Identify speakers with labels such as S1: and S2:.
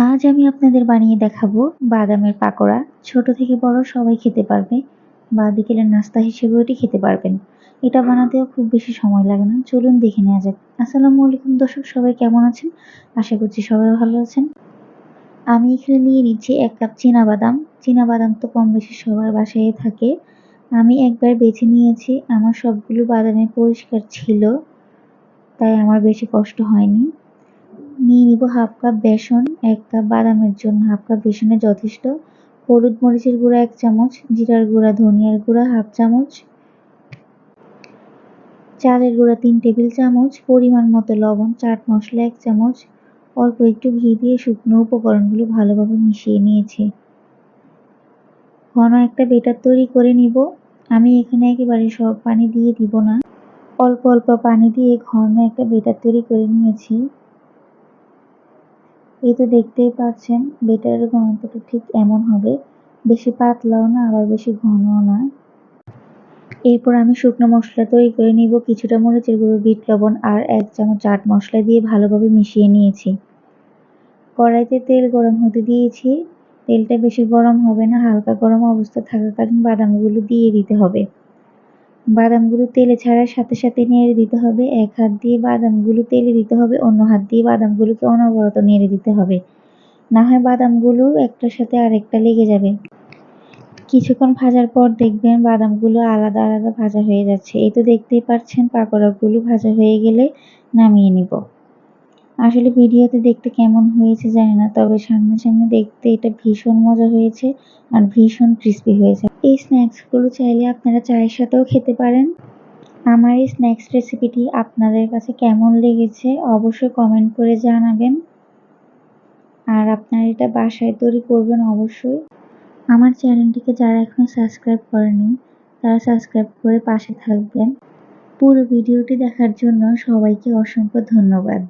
S1: আজ আমি আপনাদের বানিয়ে দেখাবো বাদামের পাকোড়া। ছোট থেকে বড় সবাই খেতে পারবে বা বিকেলের নাস্তা হিসেবেও এটি খেতে পারবেন। এটা বানাতেও খুব বেশি সময় লাগে না। চলুন দেখে নেওয়া যাক। আসসালামু আলাইকুম দর্শক, সবাই কেমন আছেন? আশা করছি সবাই ভালো আছেন। আমি এখানে নিয়ে নিচ্ছি ১ কাপ চীনাবাদাম। চীনাবাদাম তো কম বেশি সবার বাসায় থাকে। আমি একবার বেছে নিয়েছি। আমার সবগুলো বাদামই পরিষ্কার ছিল, তাই আমার বেশি কষ্ট হয়নি। নিয়ে নিব হাফ কাপ বেসন। ১ কাপ বাদামের জন্য হাফ কাপ বেসনে যথেষ্ট। হলুদ মরিচের গুঁড়া ১ চামচ, জিরার গুঁড়া, ধনিয়ার গুঁড়া হাফ চামচ, চালের গুঁড়া ৩ টেবিল চামচ, পরিমাণ মতো লবণ, চাট মসলা ১ চামচ, অল্প একটু ঘি দিয়ে শুকনো উপকরণগুলো ভালোভাবে মিশিয়ে নিয়েছি। ঘন একটা বেটার তৈরি করে নিব। আমি এখানে একেবারে সব পানি দিয়ে দিব না, অল্প অল্প পানি দিয়ে ঘন একটা বেটার তৈরি করে নিয়েছি। এই তো দেখতেই পাচ্ছেন বেটারের ঘনত্বটা ঠিক এমন হবে, বেশি পাতলাও না আবার বেশি ঘনও না। এরপর আমি শুকনো মশলা তৈরি করে নিব। কিছুটা মরিচের গুঁড়ো, বিট লবণ আর ১ চামচ চাট মশলা দিয়ে ভালোভাবে মিশিয়ে নিয়েছি। কড়াইতে তেল গরম হতে দিয়েছি। তেলটা বেশি গরম হবে না, হালকা গরম অবস্থা থাকাকালীন বাদামগুলো দিয়ে দিতে হবে। বাদামগুলো তেলে ছাড়ার সাথে সাথে নেড়ে দিতে হবে। এক হাত দিয়ে বাদামগুলো তেলে দিতে হবে, অন্য হাত দিয়ে বাদামগুলোকে অনবরত নেড়ে দিতে হবে। না হয় বাদামগুলো একটার সাথে আরেকটা লেগে যাবে। কিছুক্ষণ ভাজার পর দেখবেন বাদামগুলো আলাদা আলাদা ভাজা হয়ে যাচ্ছে। এই তো দেখতেই পাচ্ছেন পাকোড়াগুলো ভাজা হয়ে গেলে নামিয়ে নিব। আসলে ভিডিওতে দেখতে কেমন হয়েছে জানি না, তবে সামনাসামনি দেখতে এটা ভীষণ মজা হয়েছে আর ভীষণ ক্রিস্পি হয়েছে। এই স্ন্যাক্সগুলো চাইলে আপনারা চায়ের সাথেও খেতে পারেন। আমার এই স্ন্যাক্স রেসিপিটি আপনাদের কাছে কেমন লেগেছে অবশ্যই কমেন্ট করে জানাবেন। আর আপনারা এটা বাসায় তৈরি করবেন অবশ্যই। আমার চ্যানেলটিকে যারা এখনো সাবস্ক্রাইব করেনি তারা সাবস্ক্রাইব করে পাশে থাকবেন। পুরো ভিডিওটি দেখার জন্য সবাইকে অসংখ্য ধন্যবাদ।